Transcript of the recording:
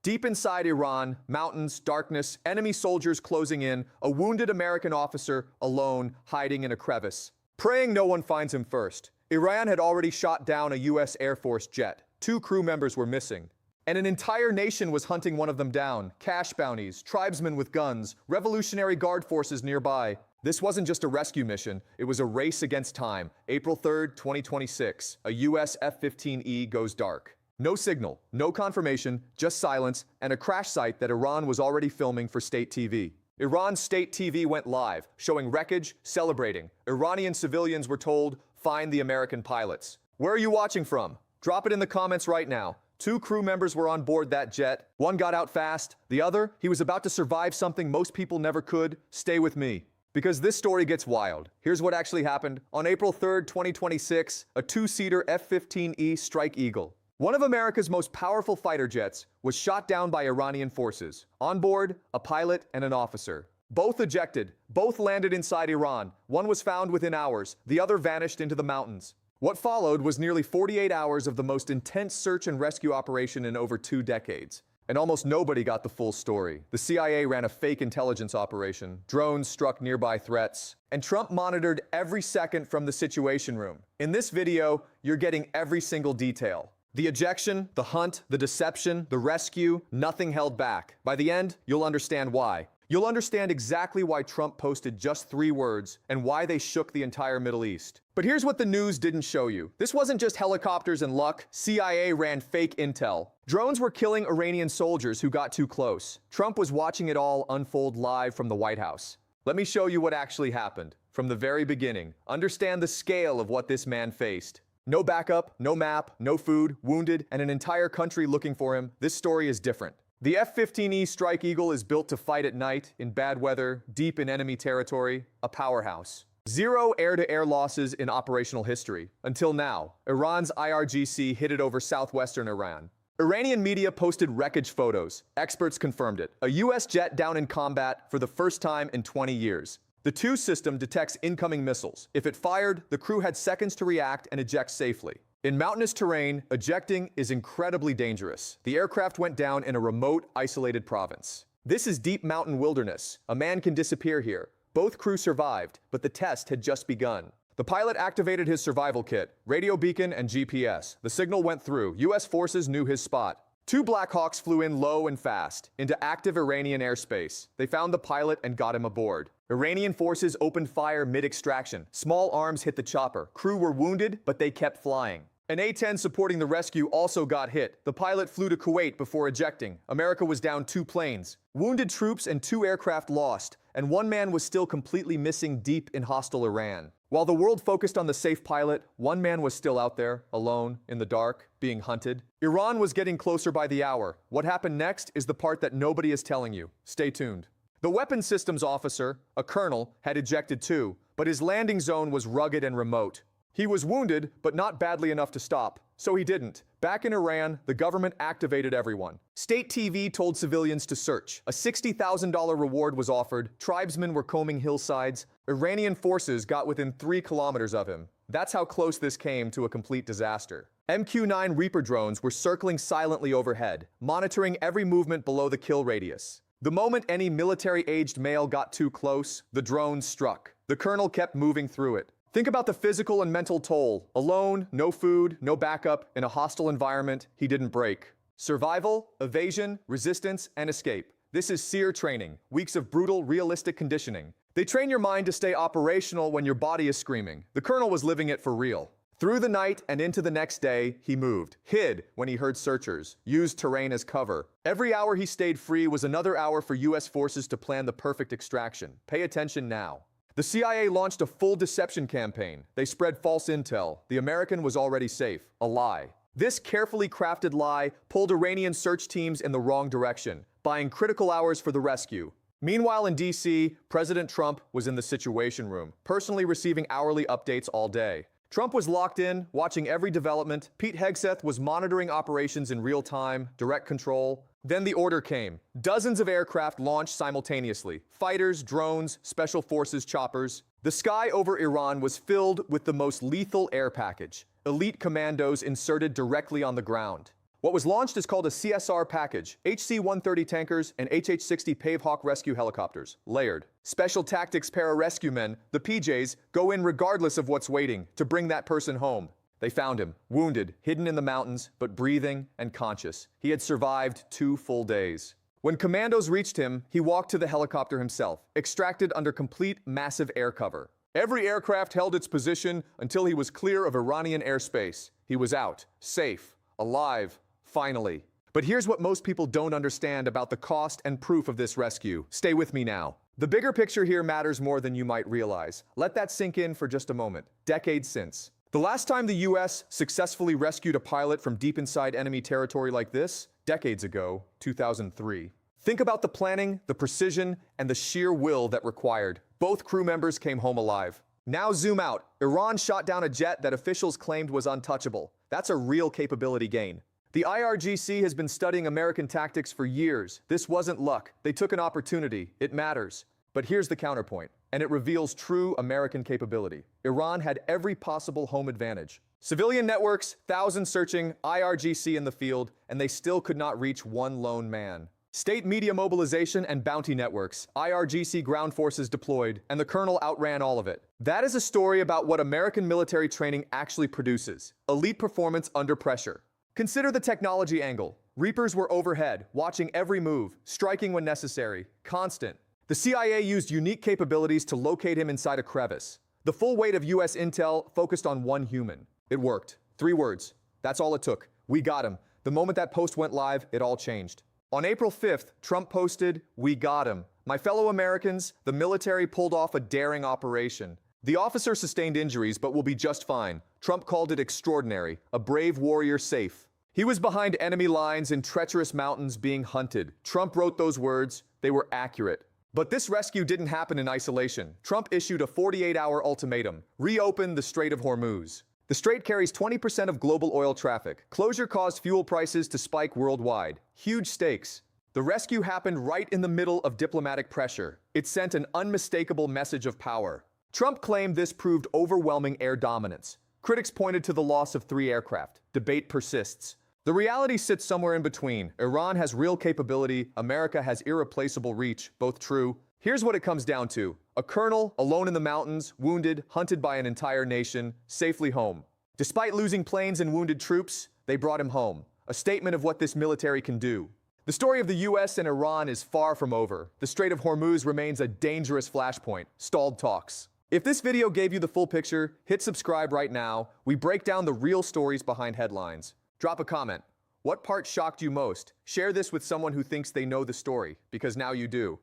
Deep inside Iran, mountains, darkness, enemy soldiers closing in, a wounded American officer, alone, hiding in a crevice. Praying no one finds him first. Iran had already shot down a U.S. Air Force jet. 2 crew members were missing. And an entire nation was hunting one of them down. Cash bounties, tribesmen with guns, Revolutionary Guard forces nearby. This wasn't just a rescue mission, it was a race against time. April 3rd, 2026, a U.S. F-15E goes dark. No signal, no confirmation, just silence, and a crash site that Iran was already filming for state TV. Iran's state TV went live, showing wreckage, celebrating. Iranian civilians were told, find the American pilots. Where are you watching from? Drop it in the comments right now. 2 crew members were on board that jet. One got out fast. The other, he was about to survive something most people never could. Stay with me, because this story gets wild. Here's what actually happened. On April 3rd, 2026, a 2-seater F-15E Strike Eagle, one of America's most powerful fighter jets, was shot down by Iranian forces. On board, a pilot and an officer. Both ejected. Both landed inside Iran. One was found within hours. The other vanished into the mountains. What followed was nearly 48 hours of the most intense search and rescue operation in over 2 decades. And almost nobody got the full story. The CIA ran a fake intelligence operation. Drones struck nearby threats. And Trump monitored every second from the Situation Room. In this video, you're getting every single detail. The ejection, the hunt, the deception, the rescue, nothing held back. By the end, you'll understand why. You'll understand exactly why Trump posted just 3 words and why they shook the entire Middle East. But here's what the news didn't show you. This wasn't just helicopters and luck. CIA ran fake intel. Drones were killing Iranian soldiers who got too close. Trump was watching it all unfold live from the White House. Let me show you what actually happened. From the very beginning, understand the scale of what this man faced. No backup, no map, no food, wounded, and an entire country looking for him. This story is different. The F-15E Strike Eagle is built to fight at night, in bad weather, deep in enemy territory, a powerhouse. 0 air-to-air losses in operational history. Until now, Iran's IRGC hit it over southwestern Iran. Iranian media posted wreckage photos. Experts confirmed it. A U.S. jet down in combat for the first time in 20 years. The 2 system detects incoming missiles. If it fired, the crew had seconds to react and eject safely. In mountainous terrain, ejecting is incredibly dangerous. The aircraft went down in a remote, isolated province. This is deep mountain wilderness. A man can disappear here. Both crew survived, but the test had just begun. The pilot activated his survival kit, radio beacon and GPS. The signal went through. U.S. forces knew his spot. 2 Black Hawks flew in low and fast, into active Iranian airspace. They found the pilot and got him aboard. Iranian forces opened fire mid-extraction. Small arms hit the chopper. Crew were wounded, but they kept flying. An A-10 supporting the rescue also got hit. The pilot flew to Kuwait before ejecting. America was down 2 planes. Wounded troops and 2 aircraft lost, and 1 man was still completely missing deep in hostile Iran. While the world focused on the safe pilot, 1 man was still out there, alone, in the dark, being hunted. Iran was getting closer by the hour. What happened next is the part that nobody is telling you. Stay tuned. The weapons systems officer, a colonel, had ejected too, but his landing zone was rugged and remote. He was wounded, but not badly enough to stop, so he didn't. Back in Iran, the government activated everyone. State TV told civilians to search. A $60,000 reward was offered. Tribesmen were combing hillsides. Iranian forces got within 3 kilometers of him. That's how close this came to a complete disaster. MQ-9 Reaper drones were circling silently overhead, monitoring every movement below the kill radius. The moment any military-aged male got too close, the drones struck. The colonel kept moving through it. Think about the physical and mental toll. Alone, no food, no backup, in a hostile environment, he didn't break. Survival, evasion, resistance, and escape. This is SEER training, weeks of brutal, realistic conditioning. They train your mind to stay operational when your body is screaming. The colonel was living it for real. Through the night and into the next day, he moved, hid when he heard searchers, used terrain as cover. Every hour he stayed free was another hour for U.S. forces to plan the perfect extraction. Pay attention now. The CIA launched a full deception campaign. They spread false intel. The American was already safe. A lie. This carefully crafted lie pulled Iranian search teams in the wrong direction, buying critical hours for the rescue. Meanwhile in D.C., President Trump was in the Situation Room, personally receiving hourly updates all day. Trump was locked in, watching every development. Pete Hegseth was monitoring operations in real time, direct control. Then the order came. Dozens of aircraft launched simultaneously. Fighters, drones, special forces choppers. The sky over Iran was filled with the most lethal air package. Elite commandos inserted directly on the ground. What was launched is called a CSAR package, HC-130 tankers and HH-60 Pavehawk rescue helicopters, layered. Special Tactics Para-Rescue Men, the PJs, go in regardless of what's waiting to bring that person home. They found him, wounded, hidden in the mountains, but breathing and conscious. He had survived 2 full days. When commandos reached him, he walked to the helicopter himself, extracted under complete massive air cover. Every aircraft held its position until he was clear of Iranian airspace. He was out, safe, alive, finally. But here's what most people don't understand about the cost and proof of this rescue. Stay with me now. The bigger picture here matters more than you might realize. Let that sink in for just a moment. Decades since. The last time the US successfully rescued a pilot from deep inside enemy territory like this, decades ago, 2003. Think about the planning, the precision, and the sheer will that required. Both crew members came home alive. Now zoom out. Iran shot down a jet that officials claimed was untouchable. That's a real capability gain. The IRGC has been studying American tactics for years. This wasn't luck. They took an opportunity. It matters. But here's the counterpoint, and it reveals true American capability. Iran had every possible home advantage. Civilian networks, thousands searching, IRGC in the field, and they still could not reach one lone man. State media mobilization and bounty networks, IRGC ground forces deployed, and the colonel outran all of it. That is a story about what American military training actually produces. Elite performance under pressure. Consider the technology angle. Reapers were overhead, watching every move, striking when necessary, constant. The CIA used unique capabilities to locate him inside a crevice. The full weight of US intel focused on one human. It worked. 3 words. That's all it took. We got him. The moment that post went live, it all changed. On April 5th, Trump posted, "We got him. My fellow Americans, the military pulled off a daring operation. The officer sustained injuries but will be just fine." Trump called it extraordinary, a brave warrior safe. He was behind enemy lines in treacherous mountains being hunted. Trump wrote those words. They were accurate. But this rescue didn't happen in isolation. Trump issued a 48-hour ultimatum. Reopen the Strait of Hormuz. The strait carries 20% of global oil traffic. Closure caused fuel prices to spike worldwide. Huge stakes. The rescue happened right in the middle of diplomatic pressure. It sent an unmistakable message of power. Trump claimed this proved overwhelming air dominance. Critics pointed to the loss of 3 aircraft. Debate persists. The reality sits somewhere in between. Iran has real capability, America has irreplaceable reach, both true. Here's what it comes down to. A colonel, alone in the mountains, wounded, hunted by an entire nation, safely home. Despite losing planes and wounded troops, they brought him home. A statement of what this military can do. The story of the US and Iran is far from over. The Strait of Hormuz remains a dangerous flashpoint. Stalled talks. If this video gave you the full picture, hit subscribe right now. We break down the real stories behind headlines. Drop a comment. What part shocked you most? Share this with someone who thinks they know the story, because now you do.